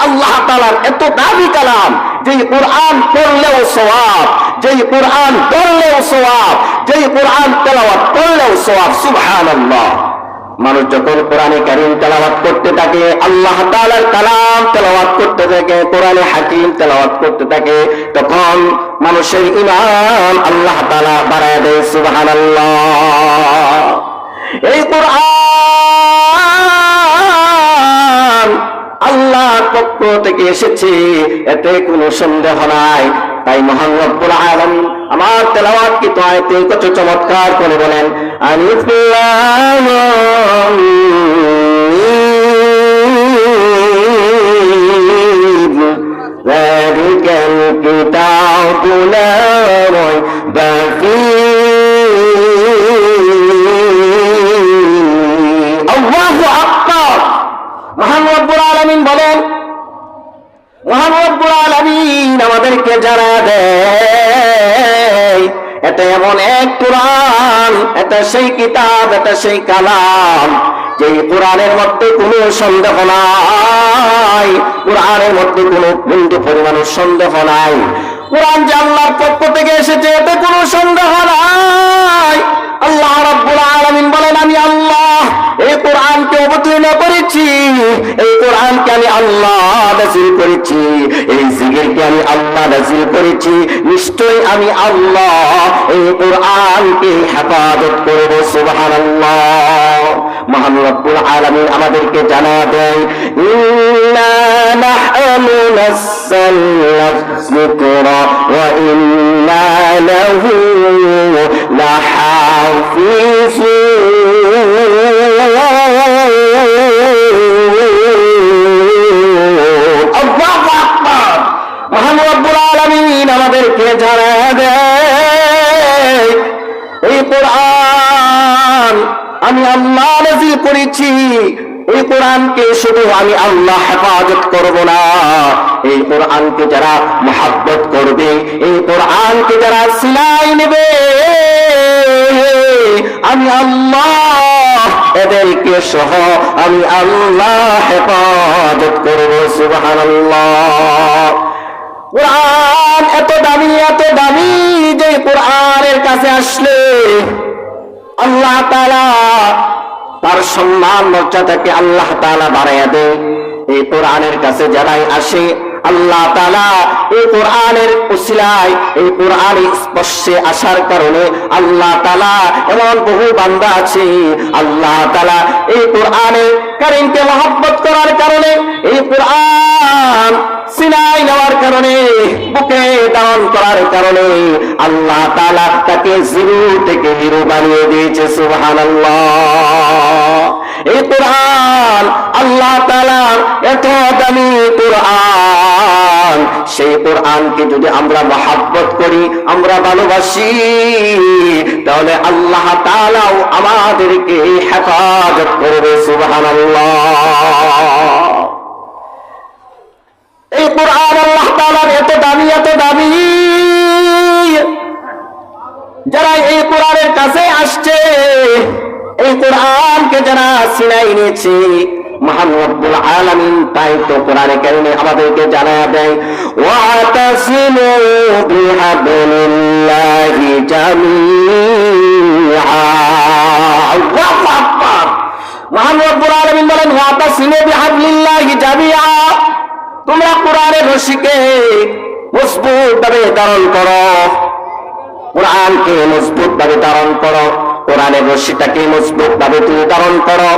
আল্লাহ তাআলার এত দামি কালাম, যেই কোরআন পড়লেও সওয়াব, যেই কোরআন পড়লেও সওয়াব, যেই কোরআন তেলাওয়াত করলেও সওয়াব। সুবহানাল্লাহ। মানুষ যখন কোরআনে কারীম তেলাওয়াত করতে থাকে, আল্লাহ তাআলার কালাম তেলাওয়াত করতে থাকে, কোরআনে হাকিম তেলাওয়াত করতে থাকে, তখন মানুষের ঈমান আল্লাহ তাআলা বাড়ায় দেয়। সুবহানাল্লাহ। এই কোরআন আল্লাহর পক্ষ থেকে এসেছে, এতে কোনো সন্দেহ নাই। তাই মহান রব্বুল আলামিন আমার তেলাওয়াতকৃত আয়াতে কত চমৎকার করে বলেন, আলিফ লাম মিম যালিকাল কিতাবু লা রাইবা ফীহি। আল্লাহু আকবার। মহান রব্বুল আলামিন বলেন, মহান রব্বুল আলামিন আমাদেরকে জানা দেয়, এটা এমন এক কোরআন, এটা সেই কিতাব, এটা সেই কালাম, যে কোরআনের মধ্যে কোনো সন্দেহ নাই, কোরআনের মধ্যে কোনো বিন্দু পরিমাণ সন্দেহ নাই। কোরআন যে আল্লাহর পক্ষ থেকে এসেছে, এতে কোনো সন্দেহ নাই। আল্লাহ রাব্বুল আলামিন বলেন, আমি আল্লাহ এই কোরআনকে অবতীর্ণ করেছি, এই কোরআনকে আমি আল্লাহ নাযিল করেছি, এই জিকিরকে আমি আল্লাহ নাযিল করেছি, নিশ্চয়ই আমি আল্লাহ এই কোরআনকে হেফাজত করব। সুবহানাল্লাহ। মহান রব্বুল আলামিন আমাদেরকে জানা দেয়, ইন্না নাহনু নাযালনা যিকরা ওয়া ইন্না লাহু লাহাফিজুন। আল্লাহু আকবার। মহান রব্বুল আলামিন আমাদেরকে জানা দেয়, এই কোরআন আমি আল্লাহ নাযিল করেছি, এই কোরআনকে শুধু আমি আল্লাহ হেফাজত করব না, এই কোরআনকে যারা মহব্বত করবে, এই কোরআনকে যারা সিলাই নেবে, আমি আল্লাহ এদেরকে সহ আমি আল্লাহ হেফাজত করব। সুবহানাল্লাহ। কোরআন এত দামি, এত দামি, যে কোরআনের কাছে আসলে আল্লাহ তাআলা তার সম্মান মর্যাদাকে আল্লাহ তাআলা বাড়াইয়া দেয়। এই কোরআনের কাছে যারাই আসে, আল্লাহ তাআলা এই কোরআনের উসিলায়, এই কোরআনের স্পর্শে আসার কারণে আল্লাহ তাআলা এমন বহু বান্দা আছে, আল্লাহ তাআলা এই কোরআনে কারীমকে মহব্বত করার কারণে, এই কোরআন সিনাই নেওয়ার কারণে, বুকে ধারণ করার কারণে আল্লাহ তাআলা তাকে জিরো থেকে হিরো বানিয়ে দিয়েছে। সুবহানাল্লাহ। এই কোরআন আল্লাহ তাআলার এত দামি কোরআন, সেই কোরআনকে যদি আমরা মহব্বত করি, আমরা ভালোবাসি, তাহলে আল্লাহ তাআলাও আমাদেরকে হেফাজত করবে। সুবহানাল্লাহ। এই কোরআন আল্লাহ তাআলার এত দামি, এত দামি, যারা এই কোরআনের কাছে আসছে, এই কোরআনকে যারা সিনাই নিয়েছে, মহান রব্বুল আলামিন তাই তো কোরআনে কারীমে আমাদেরকে জানায়া দেয়, ওয়াতাসিমু বিহাবলিল্লাহি জামিআ। আল্লাহু আকবার। মহান রব্বুল আলামিন বলেন, ওয়াতাসিমু বিহাবলিল্লাহি জামিআ, তোমরা কোরআনের রশিকে মজবুত ভাবে ধারণ করো, কোরআনকে মজবুত ভাবে ধারণ করো, কোরআনের রশিটাকে মজবুত ভাবে তুমি ধারণ করো।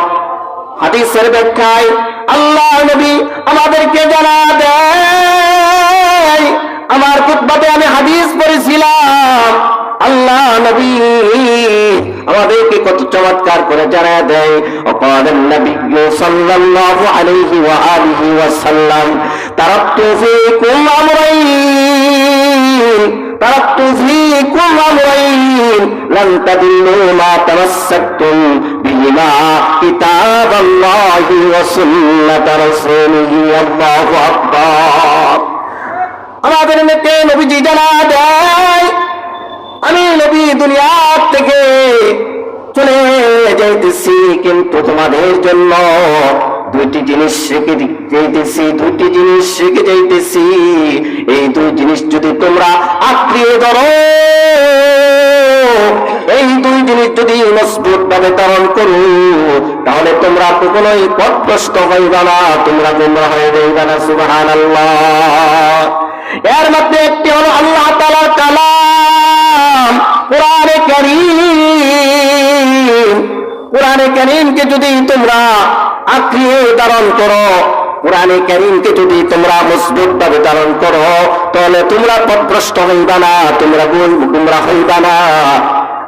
হাদিসের ব্যাখ্যায় আল্লাহ নবী আমাদেরকে জানা দেয়, আমার খুতবাতে আমি হাদিস পড়েছিলাম, আল্লাহ নবী আমাদেরকে কত চমৎকার করে জানা দেয়। ওয়াকালান নবী সাল্লাল্লাহু আলাইহি ওয়া আলিহি ওয়াসাল্লাম, তারাকতু ফীকুম আমরাইন, তারাকতু ফীকুম আমরাইন লান তাদিল্লু মা তামাসসাকতুম বিহিমা, কিতাবাল্লাহি ওয়া সুন্নাত রাসূলিহি। আল্লাহু আকবার। আমাদের নেতা নবীজি জানা দেয়, আমি নবী দুনিয়া থেকে চলে যাইতেছি, কিন্তু তোমাদের জন্য দুইটি জিনিস শিখে যাইতেছি, দুইটি জিনিস শিখে যাইতেছি। এই দুই জিনিস যদি তোমরা আঁকড়িয়ে ধরো, এই দুই জিনিস যদি মজবুত ভাবে ধারণ করো, তাহলে তোমরা কখনোই পথভ্রষ্ট হইবা না, তোমরা গোমরাহ হয়ে যাইবা না। সুবহানাল্লাহ। এর মধ্যে একটি হলো আল্লাহ তাআলার কালাম কোরআনে কারীম। কোরআনে কারীমকে যদি তোমরা আঁকড়িয়ে ধারণ করো, কোরআনে কারীমকে যদি তোমরা মজবুত ভাবে ধারণ করো, তাহলে তোমরা পথভ্রষ্ট হইবা না, তোমরা গোমরাহ হইবা না।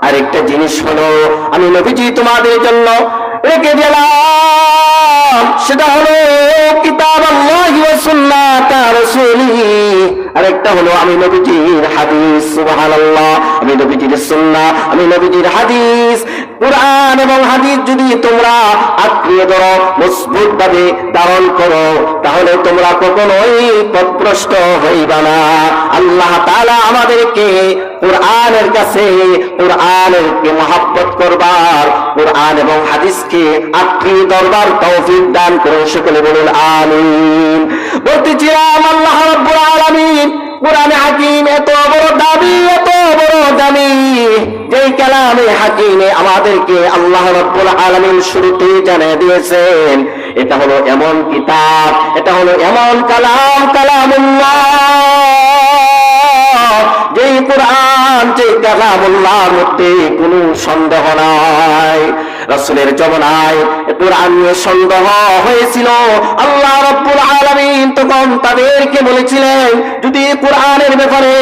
আরেকটা জিনিস হলো আমি নবীজি তোমাদের জন্য রেখে গেলাম, সেটা হলো কিতাব আল্লাহি ওয়া সুন্নাত রাসূলিহি। আরেকটা হলো আমি নবীজির হাদিস। সুবহানাল্লাহ। আমি নবীজির সুন্নাহ, আমি নবীজির হাদিস। কুরআন এবং হাদিস যদি তোমরা আঁকড়িয়ে ধরো, মজবুত ভাবে ধারণ করো, তাহলে তোমরা কখনোই পথভ্রষ্ট হইবা না। আল্লাহ তাআলা আমাদেরকে কুরআনের কাছে, কুরআনকে মহব্বত করবার, কুরআন এবং হাদিসকে আঁকড়িয়ে ধরবার তৌফিক দান করুন। সকলে বলুন আমিন। বলতেছিলাম আল্লাহ রাব্বুল আলামিন কুরআনে হাকিম এত বড় দাবি, এত বড় দাবি, যেই কালামে হাকিমে আমাদেরকে আল্লাহ রাব্বুল আলামিন শুরুতেই জানিয়ে দিয়েছেন এটা হলো এমন কিতাব, এটা হলো এমন কালাম, কালামুল্লাহ, যেই কুরআন, যেই কালামুল্লাহর মধ্যে কোনো সন্দেহ নাই। রাসূলের জমানায় কুরআন নিয়ে সন্দেহ হয়েছিল। আল্লাহ রাব্বুল আলামিন তখন তাদেরকে বলেছিলেন, যদি কুরআনের ব্যাপারে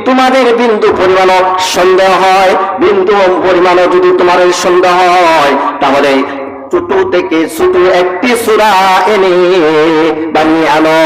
তোমাদের বিন্দু পরিমাণ সন্দেহ হয়, বিন্দু পরিমাণ যদি তোমাদের সন্দেহ হয়, তাহলে ছোট থেকে ছোট একটি সূরা এনে বানিয়ে আনো।